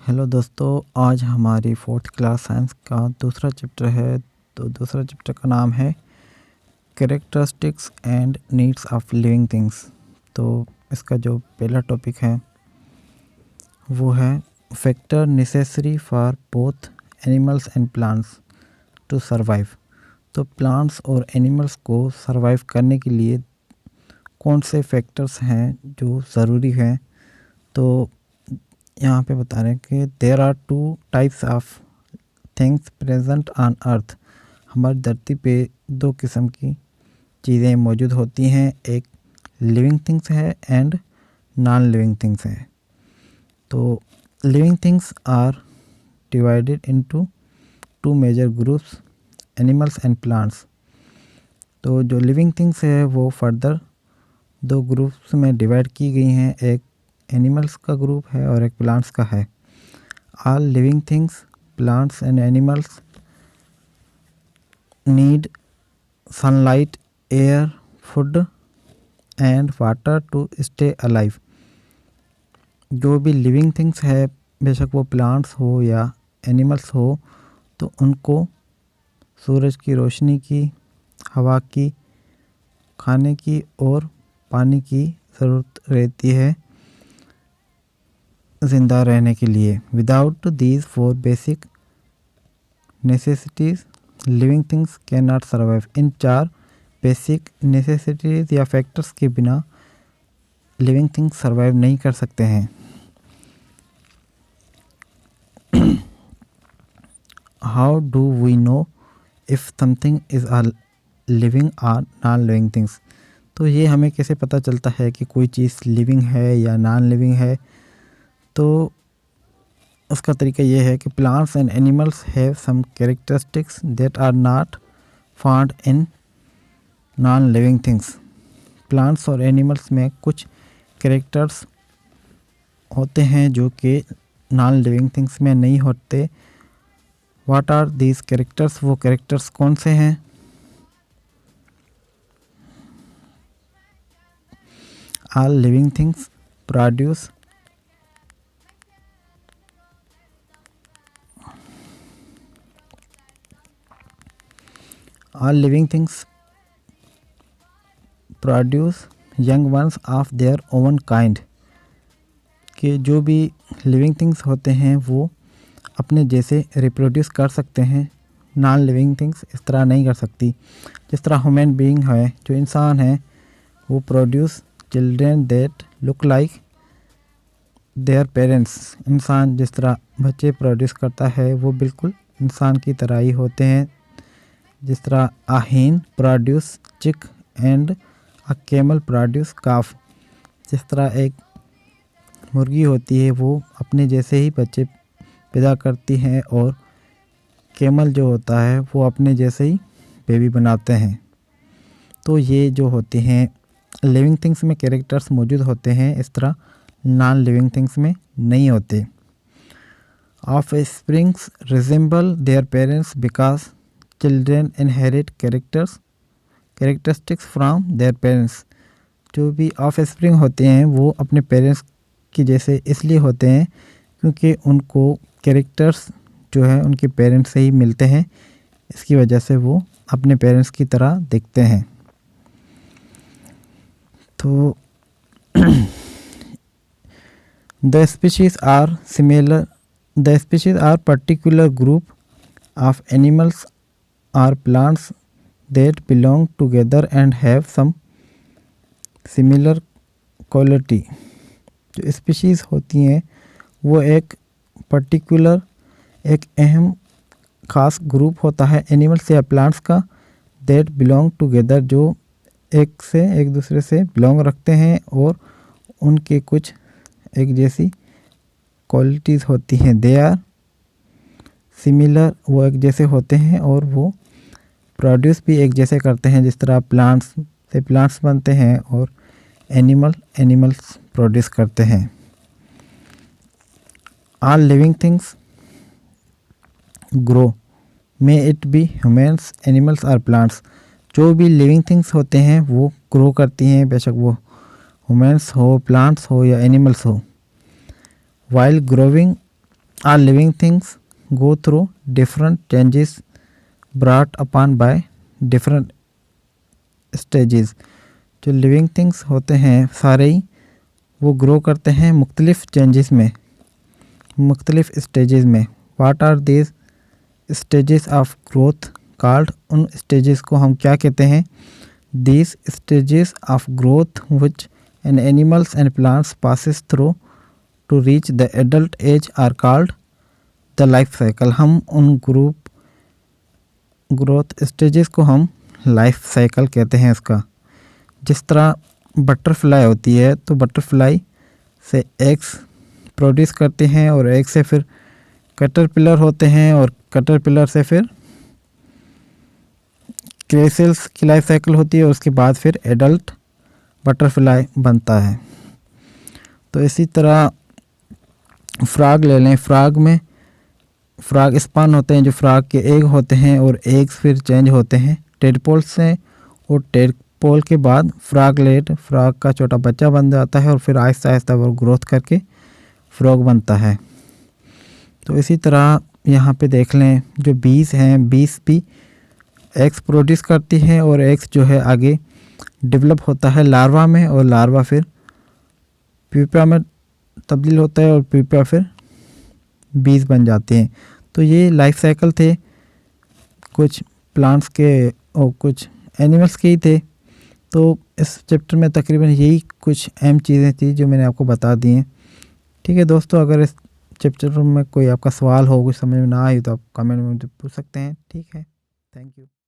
Hello दोस्तों, आज हमारी फोर्थ क्लास साइंस का दूसरा चैप्टर है। तो दूसरा चैप्टर का नाम है characteristics and needs of living things. तो इसका जो पहला टॉपिक है वो है factor necessary for both animals and plants to survive. तो प्लांट्स और एनिमल्स को सरवाइव करने के लिए कौन से फैक्टर्स हैं जो ज़रूरी हैं। तो यहाँ पे बता रहे हैं कि there are two types of things present on earth. हमारी धरती पे दो किस्म की चीज़ें मौजूद होती हैं, एक लिविंग थिंग्स है एंड नॉन लिविंग थिंग्स है। तो living things are divided into two major groups, animals and plants. तो जो लिविंग थिंग्स है वो फर्दर दो ग्रुप्स में डिवाइड की गई हैं, एक एनिमल्स का ग्रुप है और एक प्लांट्स का है। All living things, plants and animals need sunlight, air, food and water to stay alive. जो भी लिविंग थिंग्स है, बेशक वो प्लांट्स हो या एनिमल्स हो, तो उनको सूरज की रोशनी की, हवा की, खाने की और पानी की ज़रूरत रहती है ज़िंदा रहने के लिए। Without these four basic necessities living things can not survive. इन चार बेसिक नेसेसिटीज़ या फैक्टर्स के बिना लिविंग थिंग्स सर्वाइव नहीं कर सकते हैं। How do we know if something is a living और नॉन लिविंग थिंग्स। तो ये हमें कैसे पता चलता है कि कोई चीज़ लिविंग है या नॉन लिविंग है। तो उसका तरीका ये है कि plants and animals have some characteristics that are not found in non living things. Plants और एनिमल्स में कुछ कैरेक्टर्स होते हैं जो कि नॉन लिविंग थिंग्स में नहीं होते। What are these characters? वो कैरेक्टर्स कौन से हैं? All living things produce All living things produce young ones of their own kind। कि जो भी लिविंग थिंग्स होते हैं वो अपने जैसे रिप्रोड्यूस कर सकते हैं, नॉन लिविंग थिंग्स इस तरह नहीं कर सकती। जिस तरह ह्यूमन बीइंग है, जो इंसान है, वो produce children that look like their parents. इंसान जिस तरह बच्चे प्रोड्यूस करता है वो बिल्कुल इंसान की तरह ही होते हैं। जिस तरह अ hen प्रोड्यूस चिक एंड अ कैमल प्रोड्यूस काफ। जिस तरह एक मुर्गी होती है वो अपने जैसे ही बच्चे पैदा करती हैं और कैमल जो होता है वो अपने जैसे ही बेबी बनाते हैं। तो ये जो होते हैं लिविंग थिंग्स में कैरेक्टर्स मौजूद होते हैं, इस तरह नॉन लिविंग थिंग्स में नहीं होते। Of springs resemble their parents because children inherit characteristics from their parents. जो भी ऑफ स्प्रिंग होते हैं वो अपने पेरेंट्स की जैसे इसलिए होते हैं क्योंकि उनको कैरेक्टर्स जो है उनके पेरेंट्स से ही मिलते हैं। इसकी वजह से वो अपने पेरेंट्स की तरह दिखते हैं। तो the species are particular group of animals are plants that belong together and have some similar quality। जो स्पीशीज़ होती हैं वो एक पर्टिकुलर, एक अहम ख़ास ग्रुप होता है एनिमल्स या प्लांट्स का, that belong together, जो एक दूसरे से बिलोंग रखते हैं और उनके कुछ एक जैसी क्वालिटीज़ होती हैं। दे आर सिमिलर, वो एक जैसे होते हैं और वो प्रोड्यूस भी एक जैसे करते हैं। जिस तरह प्लांट्स से प्लांट्स बनते हैं और एनिमल्स प्रोड्यूस करते हैं। All living things grow, may it be humans, animals और प्लांट्स। जो भी लिविंग थिंग्स होते हैं वो ग्रो करती हैं, बेशक वो ह्यूमन्स हो, प्लांट्स हो या एनिमल्स हो। While growing All living things go through different changes brought upon by different stages। जो लिविंग थिंग्स होते हैं सारे ही वो ग्रो करते हैं मुख्तलिफ चेंजेस में, मुख्तलिफ स्टेजेस में। What are these stages of growth called? उन स्टेजेस को हम क्या कहते हैं? These stages of growth which an animals and plants passes through to reach the adult age are called the life cycle. हम उन ग्रोथ स्टेजेस को हम लाइफ साइकिल कहते हैं इसका। जिस तरह बटरफ्लाई होती है तो बटरफ्लाई से एग्स प्रोड्यूस करते हैं और एग से फिर कैटरपिलर होते हैं और कैटरपिलर से फिर क्रेसिल्स की लाइफ साइकिल होती है और उसके बाद फिर एडल्ट बटरफ्लाई बनता है। तो इसी तरह फ्रॉग ले लें। फ्रॉग में फ्रॉग स्पन होते हैं, जो फ्रॉग के एग होते हैं और एग्स फिर चेंज होते हैं टेडपोल से, और टेडपोल के बाद फ्रॉगलेट फ्रॉग का छोटा बच्चा बन जाता है और फिर आहिस्ता आहिस्ता वो ग्रोथ करके फ्रॉग बनता है। तो इसी तरह यहाँ पे देख लें जो बीज हैं, बीज भी एग्स प्रोड्यूस करती है और एग्स जो है आगे डेवलप होता है लार्वा में, और लार्वा फिर प्यूपा में तब्दील होता है और प्यूपा फिर बीज बन जाते हैं। तो ये लाइफ साइकिल थे कुछ प्लांट्स के और कुछ एनिमल्स के ही थे। तो इस चैप्टर में तकरीबन यही कुछ अहम चीज़ें थी जो मैंने आपको बता दी हैं। ठीक है दोस्तों, अगर इस चैप्टर में कोई आपका सवाल हो, कुछ समझ में ना आए तो आप कमेंट में मुझे पूछ सकते हैं। ठीक है, थैंक यू।